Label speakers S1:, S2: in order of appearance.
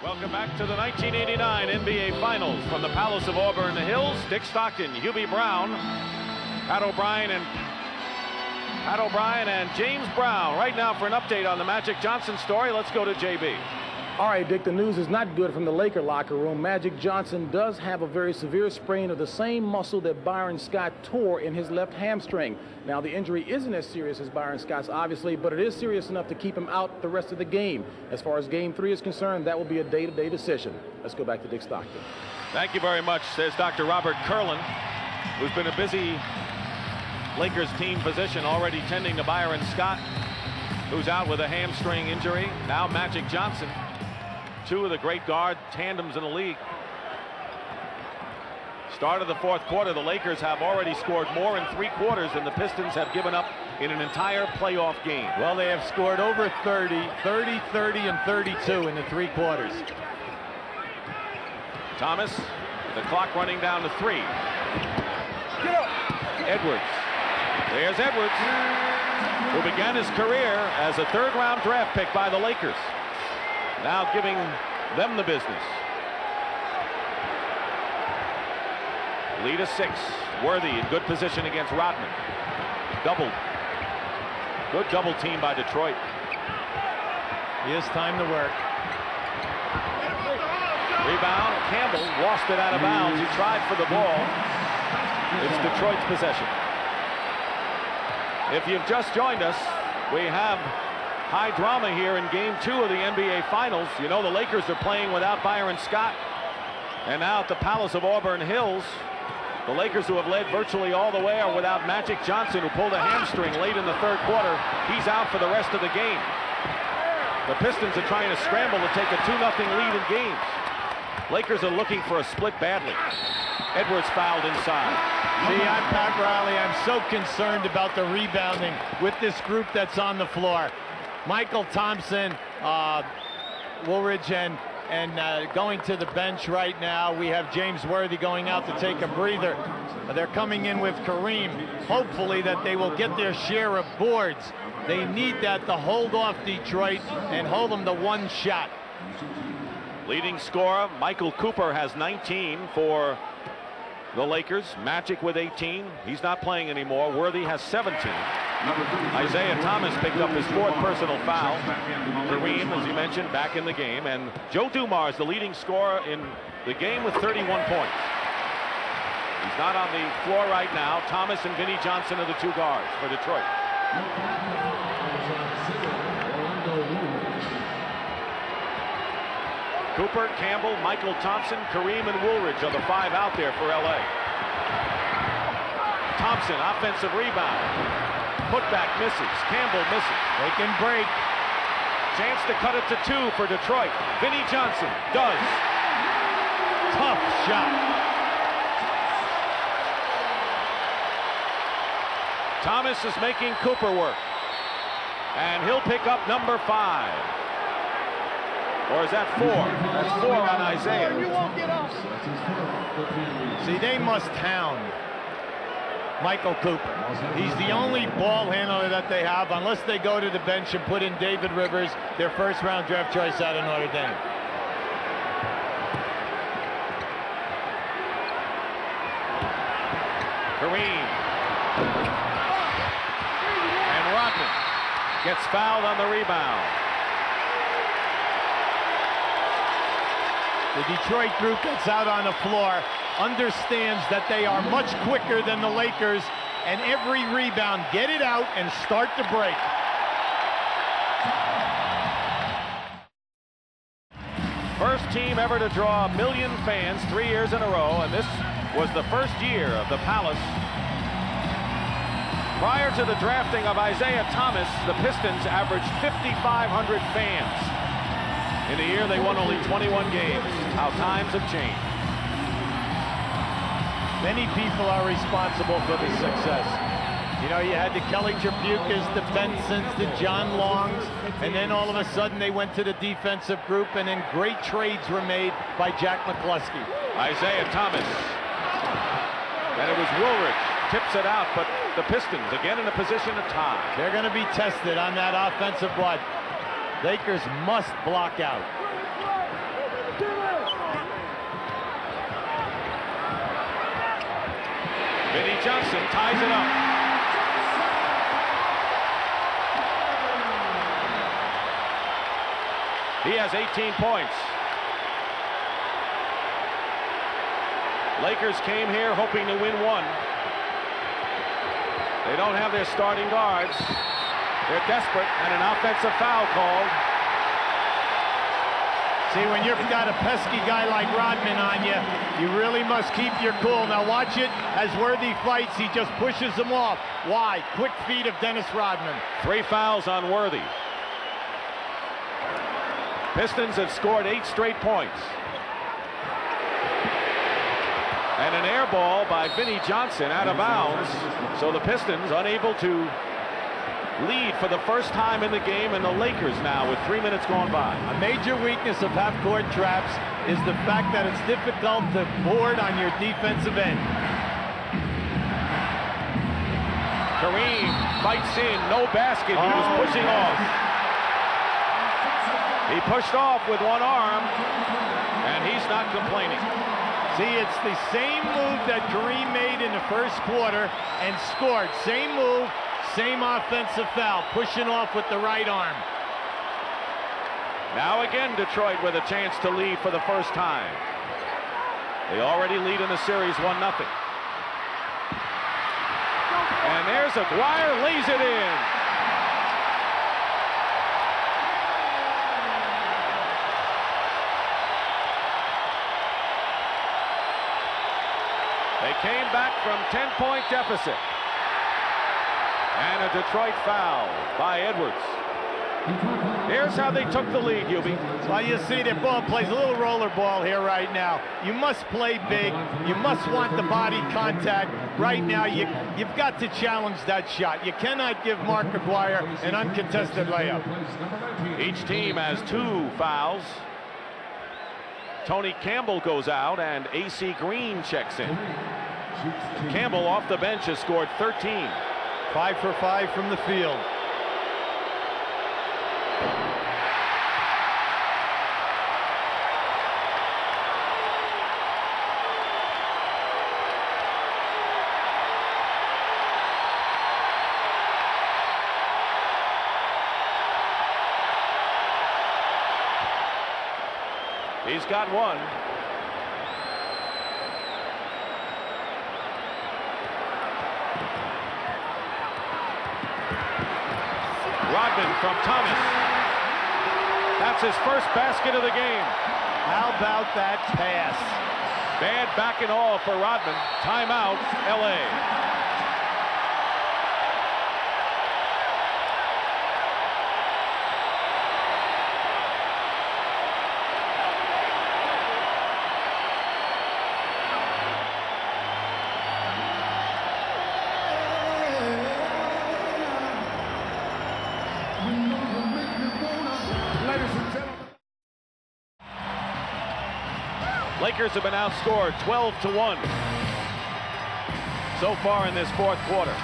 S1: Welcome back to the 1989 NBA Finals from the Palace of Auburn Hills. Dick Stockton, Hubie Brown, Pat O'Brien and James Brown. Right now for an update on the Magic Johnson story, let's go to JB.
S2: All right, Dick, the news is not good from the Laker locker room. Magic Johnson does have a very severe sprain of the same muscle that Byron Scott tore in his left hamstring. Now, the injury isn't as serious as Byron Scott's, obviously, but it is serious enough to keep him out the rest of the game. As far as Game 3 is concerned, that will be a day-to-day decision. Let's go back to Dick Stockton.
S1: Thank you very much, says Dr. Robert Kurlan, who's been a busy Lakers team physician already tending to Byron Scott, who's out with a hamstring injury. Now Magic Johnson. Two of the great guard tandems in the league. Start of the fourth quarter, the Lakers have already scored more in 3 quarters than the Pistons have given up in an entire playoff game.
S3: Well, they have scored over 30, and 32 in the 3 quarters.
S1: Thomas, the clock running down to 3. Edwards. There's Edwards, who began his career as a 3rd-round draft pick by the Lakers. Now giving them the business. Lead of 6. Worthy in good position against Rodman. Doubled. Good double team by Detroit.
S3: Here's time to work.
S1: Rebound. Campbell lost it out of bounds. He tried for the ball. It's Detroit's possession. If you've just joined us, we have high drama here in Game 2 of the NBA Finals. You know the Lakers are playing without Byron Scott. And now at the Palace of Auburn Hills, the Lakers, who have led virtually all the way, are without Magic Johnson, who pulled a hamstring late in the 3rd quarter. He's out for the rest of the game. The Pistons are trying to scramble to take a 2-0 lead in games. Lakers are looking for a split badly. Edwards fouled inside.
S3: See, I'm Pat Riley. I'm so concerned about the rebounding with this group that's on the floor. Michael Thompson, Woolridge, and going to the bench right now. We have James Worthy going out to take a breather. They're coming in with Kareem. Hopefully that they will get their share of boards. They need that to hold off Detroit and hold them to 1 shot.
S1: Leading scorer Michael Cooper has 19 for the Lakers. Magic with 18. He's not playing anymore. Worthy has 17. Isiah Thomas picked up his 4th personal foul. Kareem, as you mentioned, back in the game. And Joe Dumars, the leading scorer in the game, with 31 points. He's not on the floor right now. Thomas and Vinnie Johnson are the 2 guards for Detroit. Cooper, Campbell, Michael Thompson, Kareem, and Woolridge are the 5 out there for LA. Thompson, offensive rebound. Putback misses. Campbell misses.
S3: They can break.
S1: Chance to cut it to 2 for Detroit. Vinnie Johnson does.
S3: Tough shot.
S1: Thomas is making Cooper work. And he'll pick up number 5. Or is that 4? That's 4 on Isiah.
S3: You won't get up. See, they must hound Michael Cooper. He's the only ball handler that they have, unless they go to the bench and put in David Rivers, their 1st-round draft choice out of Notre Dame.
S1: Kareem. And Rodman gets fouled on the rebound.
S3: The Detroit group that's out on the floor understands that they are much quicker than the Lakers, and every rebound, get it out and start the break.
S1: First team ever to draw 1 million fans 3 years in a row, and this was the first year of the Palace. Prior to the drafting of Isiah Thomas, the Pistons averaged 5,500 fans. In a year they won only 21 games. How times have changed.
S3: Many people are responsible for the success. You know, you had the Kelly Tripucas, the Bensons, the John Longs, and then all of a sudden they went to the defensive group, and then great trades were made by Jack McCluskey.
S1: Isiah Thomas. And it was Woolridge. Tips it out, but the Pistons again in a position to tie.
S3: They're going to be tested on that offensive blood. Lakers must block out.
S1: Vinnie Johnson ties it up. He has 18 points. Lakers came here hoping to win one. They don't have their starting guards. They're desperate, and an offensive foul called.
S3: See, when you've got a pesky guy like Rodman on you, you really must keep your cool. Now watch it as Worthy fights. He just pushes him off. Why? Quick feet of Dennis Rodman.
S1: 3 fouls on Worthy. Pistons have scored 8 straight points. And an air ball by Vinnie Johnson out of bounds. So the Pistons unable to lead for the first time in the game, and the Lakers now with 3 minutes gone by.
S3: A major weakness of half-court traps is the fact that it's difficult to board on your defensive end.
S1: Kareem fights in, no basket. He was pushing off. He pushed off with one arm, and he's not complaining.
S3: See, it's the same move that Kareem made in the first quarter and scored. Same move, same offensive foul, pushing off with the right arm.
S1: Now again, Detroit with a chance to lead for the first time. They already lead in the series 1-0. And there's Aguirre, lays it in. They came back from 10-point deficit. And a Detroit foul by Edwards. Here's how they took the lead, Hubie.
S3: Well, you see, their ball plays a little roller ball here right now. You must play big. You must want the body contact. Right now, you've got to challenge that shot. You cannot give Mark Aguirre an uncontested layup.
S1: Each team has 2 fouls. Tony Campbell goes out, and A.C. Green checks in. Campbell off the bench has scored 13.
S3: 5 for 5 from the field.
S1: He's got one. Rodman from Thomas. That's his first basket of the game.
S3: How about that pass?
S1: Bad back and all for Rodman. Timeout, LA. Lakers have been outscored 12-1 so far in this fourth quarter.